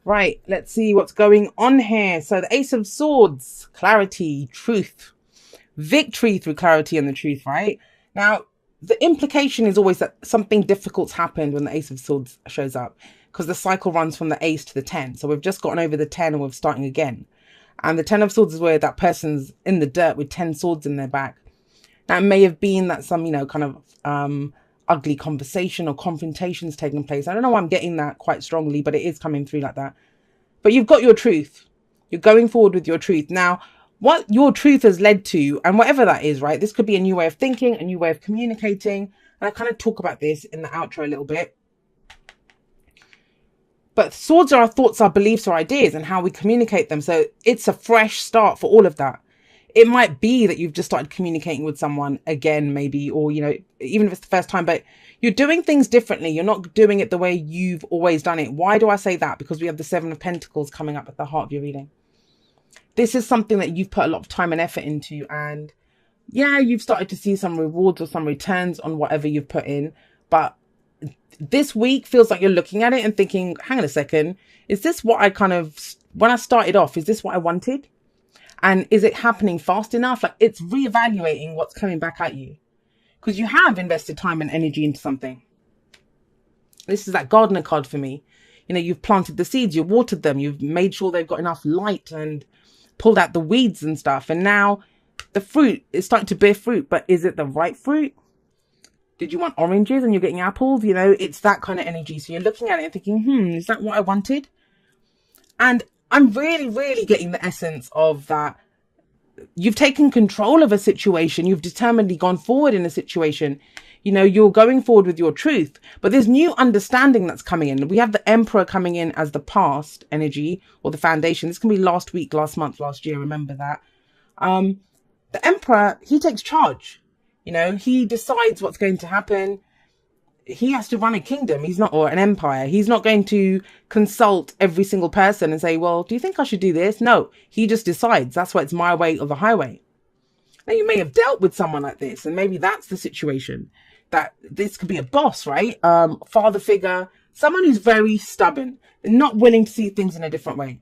Right, let's see what's going on here. So the Ace of Swords, clarity, truth, victory through clarity and the truth, right? Now, the implication is always that something difficult's happened when the Ace of Swords shows up, because the cycle runs from the Ace to the 10. So we've just gotten over the 10 and we're starting again. And the 10 of Swords is where that person's in the dirt with 10 swords in their back. That may have been that some, kind of ugly conversation or confrontations taking place. I don't know why I'm getting that quite strongly, but it is coming through like that. But you've got your truth. You're going forward with your truth. Now, what your truth has led to, and whatever that is, right? This could be a new way of thinking, a new way of communicating. And I kind of talk about this in the outro a little bit. But swords are our thoughts, our beliefs, our ideas, and how we communicate them. So it's a fresh start for all of that. It might be that you've just started communicating with someone again, maybe, or, even if it's the first time, but you're doing things differently. You're not doing it the way you've always done it. Why do I say that? Because we have the 7 of Pentacles coming up at the heart of your reading. This is something that you've put a lot of time and effort into. And yeah, you've started to see some rewards or some returns on whatever you've put in. But this week feels like you're looking at it and thinking, hang on a second, is this what when I started off, is this what I wanted? And is it happening fast enough? Like, it's reevaluating what's coming back at you. Because you have invested time and energy into something. This is that gardener card for me. You've planted the seeds, you've watered them, you've made sure they've got enough light and pulled out the weeds and stuff. And now the fruit is starting to bear fruit. But is it the right fruit? Did you want oranges and you're getting apples? It's that kind of energy. So you're looking at it and thinking, is that what I wanted? And I'm really, really getting the essence of that. You've taken control of a situation. You've determinedly gone forward in a situation. You're going forward with your truth, but there's new understanding that's coming in. We have the Emperor coming in as the past energy or the foundation. This can be last week, last month, last year. Remember that. The Emperor, he takes charge. He decides what's going to happen. He has to run a kingdom. Or an empire. He's not going to consult every single person and say, well, do you think I should do this? No, he just decides. That's why it's my way or the highway. Now, you may have dealt with someone like this, and maybe that's the situation. That this could be a boss, right? Father figure, someone who's very stubborn and not willing to see things in a different way.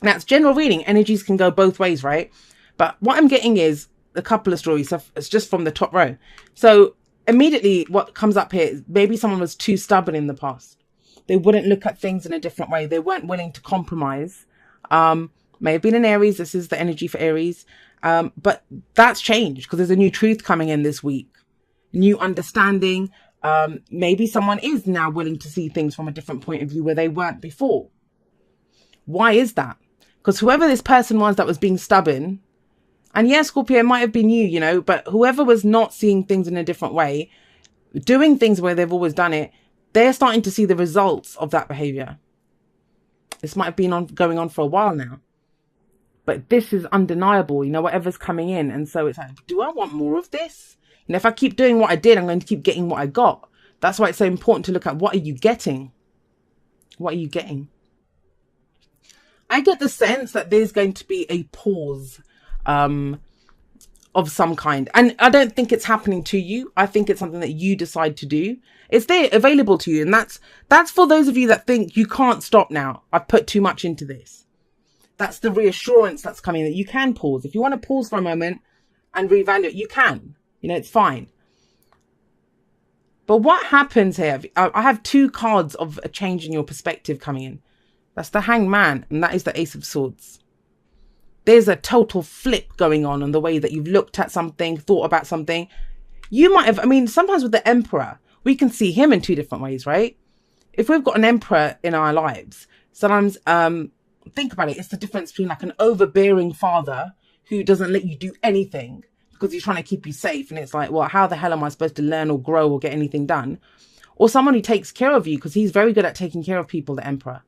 Now, it's general reading. Energies can go both ways, right? But what I'm getting is a couple of stories. So it's just from the top row. So immediately what comes up here is maybe someone was too stubborn in the past. They wouldn't look at things in a different way. They weren't willing to compromise. May have been an Aries. This is the energy for Aries. But that's changed because there's a new truth coming in this week. New understanding. Maybe someone is now willing to see things from a different point of view where they weren't before. Why is that? Because whoever this person was that was being stubborn, and yes, Scorpio, it might have been you, but whoever was not seeing things in a different way, doing things where they've always done it, they're starting to see the results of that behavior. This might have been going on for a while now. But this is undeniable, whatever's coming in. And so it's like, do I want more of this? If I keep doing what I did, I'm going to keep getting what I got. That's why it's so important to look at what are you getting? What are you getting? I get the sense that there's going to be a pause of some kind. And I don't think it's happening to you. I think it's something that you decide to do. It's there available to you. And that's for those of you that think you can't stop now. I've put too much into this. That's the reassurance that's coming that you can pause. If you want to pause for a moment and reevaluate, you can. It's fine. But what happens here? I have 2 cards of a change in your perspective coming in. That's the Hanged Man, and that is the Ace of Swords. There's a total flip going on the way that you've looked at something, thought about something. You might have, sometimes with the Emperor, we can see him in 2 different ways, right? If we've got an Emperor in our lives, sometimes, think about it. It's the difference between like an overbearing father who doesn't let you do anything because he's trying to keep you safe. And it's like, well, how the hell am I supposed to learn or grow or get anything done? Or someone who takes care of you because he's very good at taking care of people, the Emperor.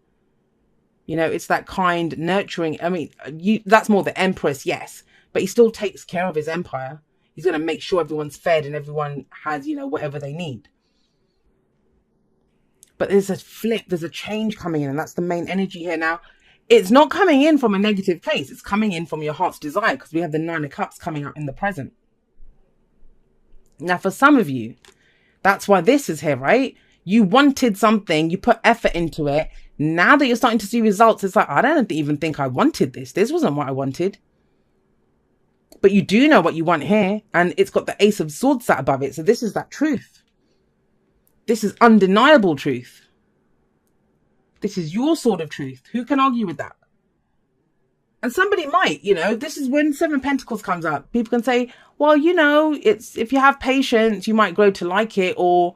It's that kind, nurturing. That's more the Empress, yes. But he still takes care of his empire. He's going to make sure everyone's fed and everyone has, whatever they need. But there's a flip, there's a change coming in. And that's the main energy here. Now, it's not coming in from a negative place. It's coming in from your heart's desire because we have the 9 of Cups coming up in the present. Now, for some of you, that's why this is here, right? You wanted something, you put effort into it. Now that you're starting to see results, it's like, I don't even think I wanted this. This wasn't what I wanted. But you do know what you want here. And it's got the Ace of Swords sat above it. So this is that truth. This is undeniable truth. This is your sword of truth. Who can argue with that? And somebody might, you know, this is when Seven of Pentacles comes up. People can say, well, you know, it's, if you have patience, you might grow to like it, or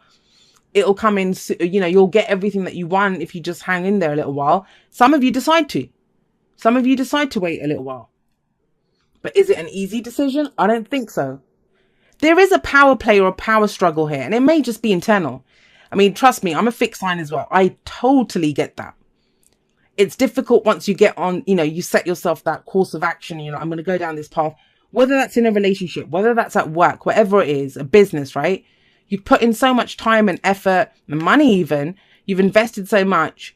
it'll come in, you know, you'll get everything that you want if you just hang in there a little while. Some of you decide to. Some of you decide to wait a little while. But is it an easy decision? I don't think so. There is a power play or a power struggle here, and it may just be internal. I mean, trust me, I'm a fixed sign as well. I totally get that. It's difficult once you get on, you know, you set yourself that course of action, you know, I'm going to go down this path, whether that's in a relationship, whether that's at work, whatever it is, a business, right? You've put in so much time and effort and money even, you've invested so much.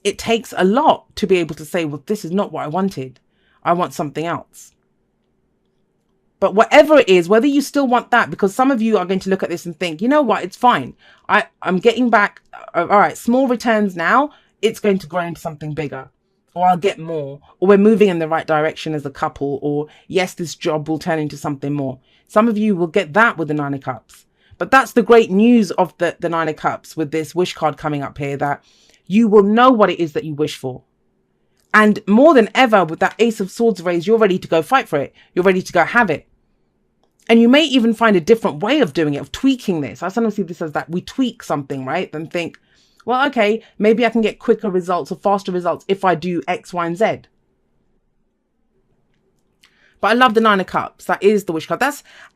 It takes a lot to be able to say, well, this is not what I wanted. I want something else. But whatever it is, whether you still want that, because some of you are going to look at this and think, you know what, it's fine. I'm getting back, all right, small returns now. It's going to grow into something bigger, or I'll get more, or we're moving in the right direction as a couple, or yes, this job will turn into something more. Some of you will get that with the Nine of Cups. But that's the great news of the Nine of Cups with this wish card coming up here, that you will know what it is that you wish for. And more than ever, with that Ace of Swords raised, you're ready to go fight for it. You're ready to go have it. And you may even find a different way of doing it, of tweaking this. I sometimes see this as that we tweak something, right? Then think, well, okay, maybe I can get quicker results or faster results if I do X, Y, and Z. But I love the Nine of Cups. That is the wish card.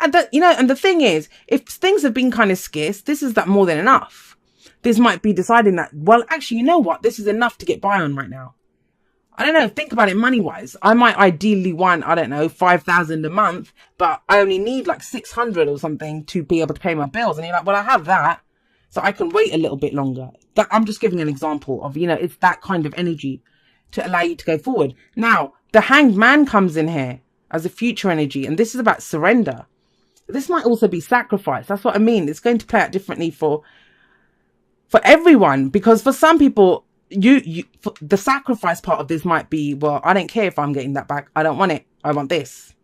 And the thing is, if things have been kind of scarce, this is that more than enough. This might be deciding that, well, actually, you know what? This is enough to get by on right now. I don't know. Think about it money-wise. I might ideally want, I don't know, 5,000 a month, but I only need like 600 or something to be able to pay my bills. And you're like, well, I have that, so I can wait a little bit longer. I'm just giving an example of, you know, it's that kind of energy to allow you to go forward. Now, the Hanged Man comes in here as a future energy, and this is about surrender. This might also be sacrifice. That's what I mean. It's going to play out differently for everyone, because for some people, the sacrifice part of this might be, well, I don't care if I'm getting that back. I don't want it. I want this.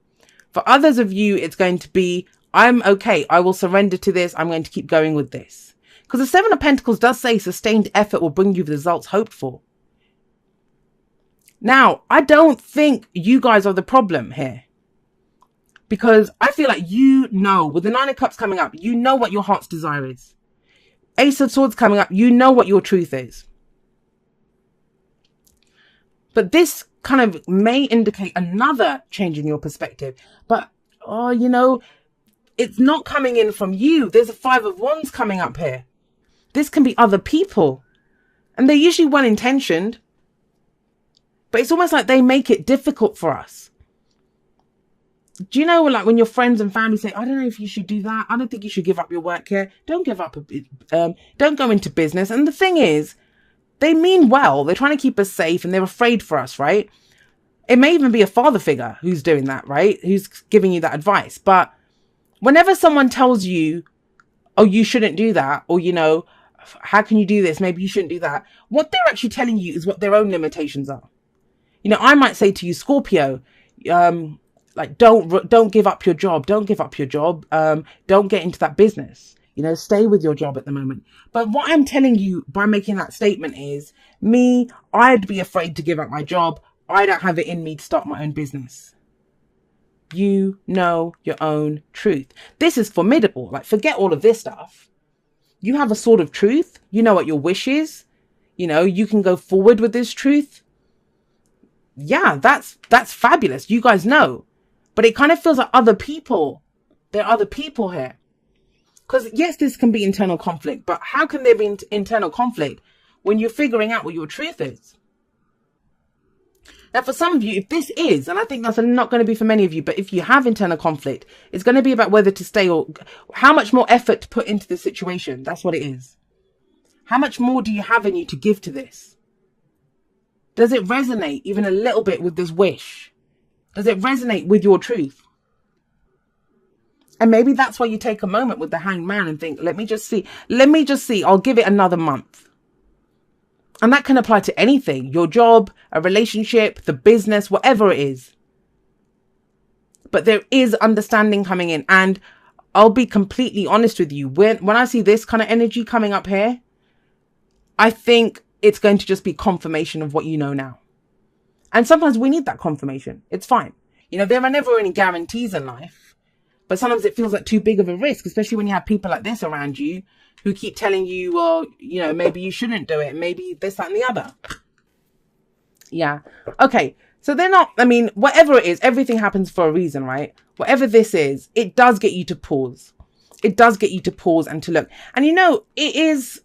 For others of you, it's going to be, I'm okay. I will surrender to this. I'm going to keep going with this. Because the Seven of Pentacles does say sustained effort will bring you the results hoped for. Now, I don't think you guys are the problem here. Because I feel like you know, with the Nine of Cups coming up, you know what your heart's desire is. Ace of Swords coming up, you know what your truth is. But this kind of may indicate another change in your perspective. But, oh, you know, it's not coming in from you. There's a Five of Wands coming up here. This can be other people. And they're usually well-intentioned. But it's almost like they make it difficult for us. Do you know, like when your friends and family say, I don't know if you should do that. I don't think you should give up your work here. Don't give up. Don't go into business. And the thing is, they mean well. They're trying to keep us safe and they're afraid for us, right? It may even be a father figure who's doing that, right? Who's giving you that advice. But whenever someone tells you, oh, you shouldn't do that, or, you know, how can you do this? Maybe you shouldn't do that. What they're actually telling you is what their own limitations are. You know, I might say to you, Scorpio, like, don't give up your job. Don't give up your job. Don't get into that business. You know, stay with your job at the moment. But what I'm telling you by making that statement is, me, I'd be afraid to give up my job. I don't have it in me to start my own business. You know your own truth. This is formidable. Like, forget all of this stuff. You have a sword of truth. You know what your wish is. You know, you can go forward with this truth. Yeah, that's fabulous. You guys know. But it kind of feels like other people. There are other people here. Because yes, this can be internal conflict. But how can there be internal conflict when you're figuring out what your truth is? Now, for some of you, if this is, and I think that's not going to be for many of you, but if you have internal conflict, it's going to be about whether to stay or how much more effort to put into the situation. That's what it is. How much more do you have in you to give to this? Does it resonate even a little bit with this wish? Does it resonate with your truth? And maybe that's why you take a moment with the Hanged Man and think, let me just see. I'll give it another month. And that can apply to anything, your job, a relationship, the business, whatever it is. But there is understanding coming in. And I'll be completely honest with you. When I see this kind of energy coming up here, I think it's going to just be confirmation of what you know now. And sometimes we need that confirmation. It's fine. You know, there are never any guarantees in life. But sometimes it feels like too big of a risk, especially when you have people like this around you who keep telling you, well, you know, maybe you shouldn't do it. Maybe this, that, and the other. Yeah. Okay. So they're not, I mean, whatever it is, everything happens for a reason, right? Whatever this is, it does get you to pause. It does get you to pause and to look. And you know, it is,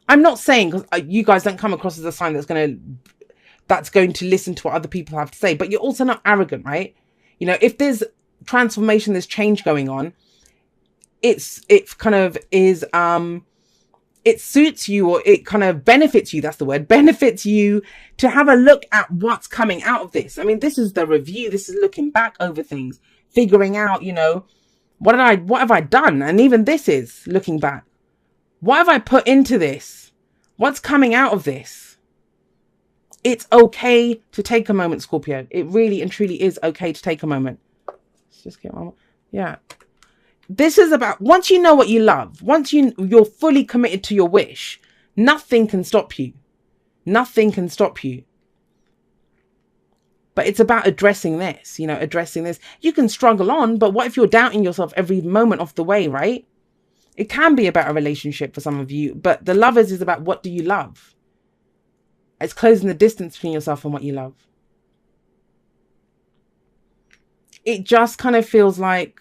I'm not saying, because you guys don't come across as a sign that's going to listen to what other people have to say, but you're also not arrogant, right? You know, if there's transformation, there's change going on, it kind of is, it suits you, or it kind of benefits you. That's the word, benefits you to have a look at what's coming out of this. I mean, this is the review. This is looking back over things, figuring out, you know, what have I done? And even this is looking back. What have I put into this? What's coming out of this? It's okay to take a moment, Scorpio. It really and truly is okay to take a moment. Let's just get one. Yeah. This is about, once you know what you love, once you're fully committed to your wish, nothing can stop you. Nothing can stop you. But it's about addressing this, you know, addressing this. You can struggle on, but what if you're doubting yourself every moment of the way, right? It can be about a relationship for some of you, but the lovers is about, what do you love? It's closing the distance between yourself and what you love. It just kind of feels like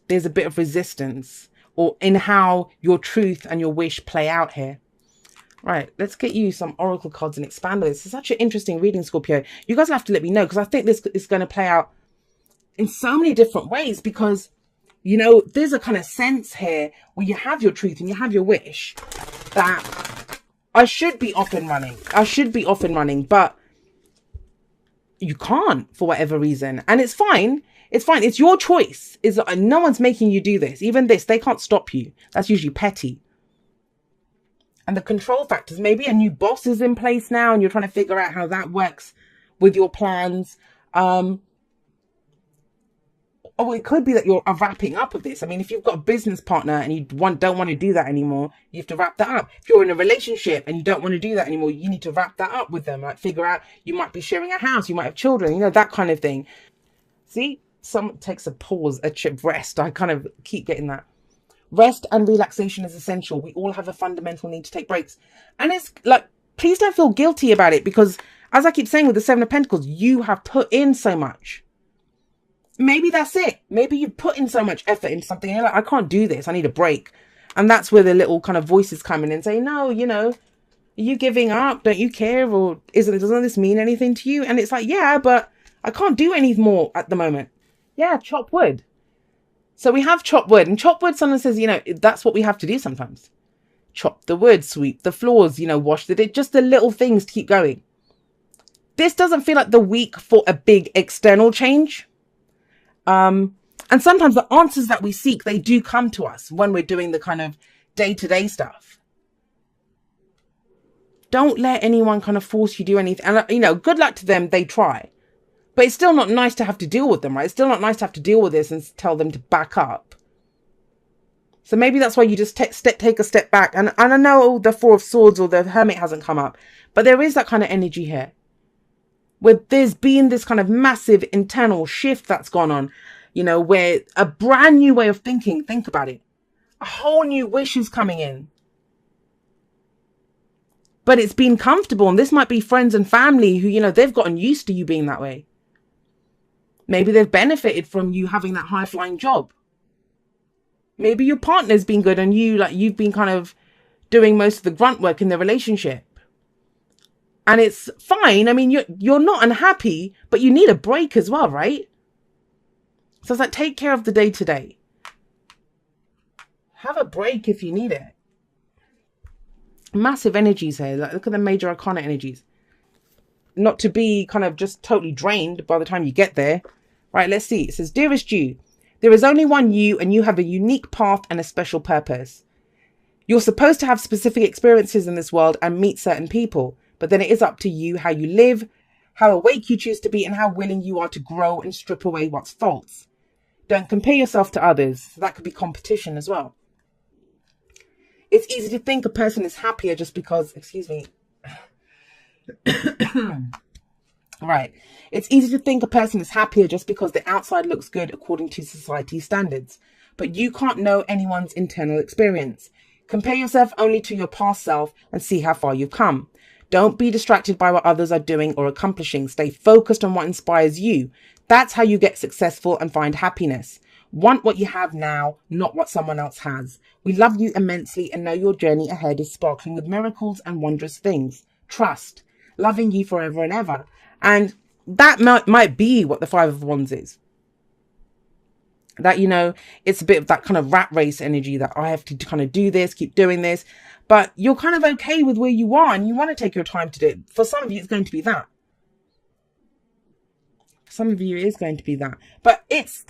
there's a bit of resistance, or in how your truth and your wish play out here. Right, let's get you some oracle cards and expand on this. It's such an interesting reading, Scorpio. You guys have to let me know, because I think this is going to play out in so many different ways, because, you know, there's a kind of sense here where you have your truth and you have your wish that I should be off and running. I should be off and running, but you can't for whatever reason. And it's fine. It's fine. It's your choice. No one's making you do this. Even this, they can't stop you. That's usually petty. And the control factors, maybe a new boss is in place now and you're trying to figure out how that works with your plans. Oh, it could be that you're wrapping up of this. I mean, if you've got a business partner and you don't want to do that anymore, you have to wrap that up. If you're in a relationship and you don't want to do that anymore, you need to wrap that up with them. Like, figure out, you might be sharing a house, you might have children, you know, that kind of thing. See, someone takes a pause, a chip rest. I kind of keep getting that. Rest and relaxation is essential. We all have a fundamental need to take breaks. And it's like, please don't feel guilty about it, because as I keep saying with the Seven of Pentacles, you have put in so much. Maybe that's it. Maybe you've put in so much effort into something and you're like, I can't do this. I need a break. And that's where the little kind of voices come in and say, no, you know, are you giving up? Don't you care? Or doesn't this mean anything to you? And it's like, yeah, but I can't do any more at the moment. Yeah, chop wood. So we have chop wood, and chop wood, someone says, you know, that's what we have to do sometimes. Chop the wood, sweep the floors, you know, wash just the little things to keep going. This doesn't feel like the week for a big external change. And sometimes the answers that we seek, they do come to us when we're doing the kind of day-to-day stuff. Don't let anyone kind of force you to do anything. And, you know, good luck to them. They try. But it's still not nice to have to deal with them, right? It's still not nice to have to deal with this and tell them to back up. So maybe that's why you just take a step back. And I know the Four of Swords or the Hermit hasn't come up, but there is that kind of energy here, where there's been this kind of massive internal shift that's gone on, you know, where a brand new way of thinking, think about it, a whole new wish is coming in. But it's been comfortable, and this might be friends and family who, you know, they've gotten used to you being that way. Maybe they've benefited from you having that high-flying job. Maybe your partner's been good and you've been kind of doing most of the grunt work in the relationship. And it's fine. I mean, you're not unhappy, but you need a break as well, right? So it's like, take care of the day-to-day. Have a break if you need it. Massive energies here. Like, look at the major arcana energies. Not to be kind of just totally drained by the time you get there. Right, let's see. It says, dearest you, there is only one you, and you have a unique path and a special purpose. You're supposed to have specific experiences in this world and meet certain people, but then it is up to you how you live, how awake you choose to be, and how willing you are to grow and strip away what's false. Don't compare yourself to others. That could be competition as well. It's easy to think a person is happier just because, excuse me. Right. It's easy to think a person is happier just because the outside looks good according to society's standards. But you can't know anyone's internal experience. Compare yourself only to your past self and see how far you've come. Don't be distracted by what others are doing or accomplishing. Stay focused on what inspires you. That's how you get successful and find happiness. Want what you have now, not what someone else has. We love you immensely and know your journey ahead is sparkling with miracles and wondrous things. Trust. Loving you forever and ever. And that might be what the Five of Wands is. That, you know, it's a bit of that kind of rat race energy that I have to kind of do this, keep doing this. But you're kind of okay with where you are and you want to take your time to do it. For some of you, it's going to be that. For some of you, it is going to be that. But it's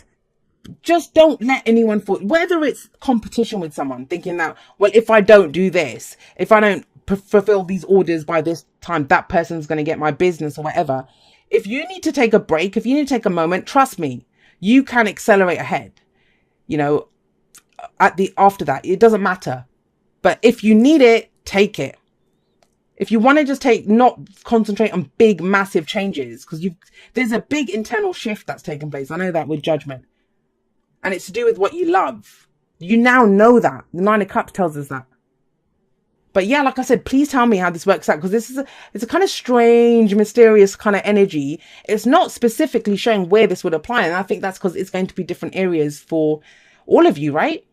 just don't let anyone fall. Whether it's competition with someone, thinking that, well, if I don't do this, if I don't fulfill these orders by this time, that person's going to get my business or whatever. If you need to take a break, if you need to take a moment, trust me, you can accelerate ahead. You know, after that, it doesn't matter. But if you need it, take it. If you want to just not concentrate on big, massive changes, because there's a big internal shift that's taken place. I know that with Judgment. And it's to do with what you love. You now know that. The Nine of Cups tells us that. But yeah, like I said, please tell me how this works out, because it's a kind of strange, mysterious kind of energy. It's not specifically showing where this would apply. And I think that's because it's going to be different areas for all of you, right?